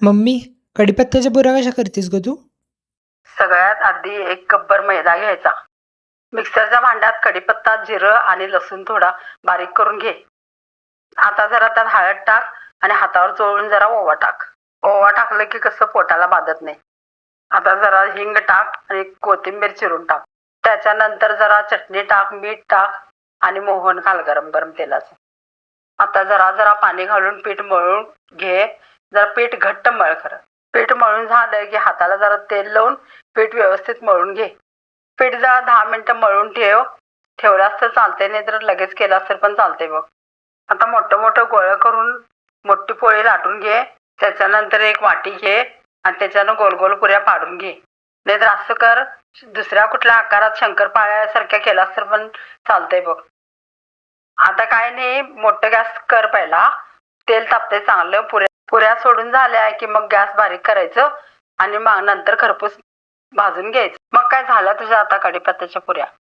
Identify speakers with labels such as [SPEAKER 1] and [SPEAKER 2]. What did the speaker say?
[SPEAKER 1] Mummy, कढीपत्त्याच्या पुऱ्या कशा करतेस ग तू?
[SPEAKER 2] सगळ्यात आधी 1 कपभर मैदा घ्यायचा. मिक्सरच्या भांड्यात कढीपत्ता, जिरं आणि लसूण थोडा बारीक करून घे. आता जरा त्यात हळद टाक आणि हातावर चोळून जरा ओवा टाक. ओवा टाकलं की कसं पोटाला बाधत नाही. आता जरा हिंग टाक आणि कोथिंबीर चिरून टाक. त्याच्यानंतर जरा चटणी टाक, मीठ टाक आणि मोहन घाल गरम गरम तेलाचं. आता जरा जरा पाणी घालून पीठ मळून घे. जरा पीठ घट्ट मळ खरं. पीठ मळून झालं की हाताला जरा तेल लावून पीठ व्यवस्थित मळून घे. पीठ जरा 10 मिनिटं मळून ठेव. ठेवलास तर चालते, नाही तर लगेच केलास तर पण चालते बघ. आता मोठं मोठं गोळं करून मोठी पोळी लाटून घे. त्याच्यानंतर एक वाटी घे आणि त्याच्यानं गोल गोल पुऱ्या पाडून घे. नाहीतर असं कर, दुसऱ्या कुठल्या आकारात शंकरपाळ्यासारख्या केलास तर पण चालतंय बघ. आता काय नाही, मोठं गॅस कर पहिला. तेल तापते चांगलं. पुऱ्या सोडून झाल्या की मग गॅस बारीक करायचं आणि मग नंतर खरपूस भाजून घ्यायचं. मग काय झालं तुझ्या आता कढीपत्त्याच्या पुऱ्या.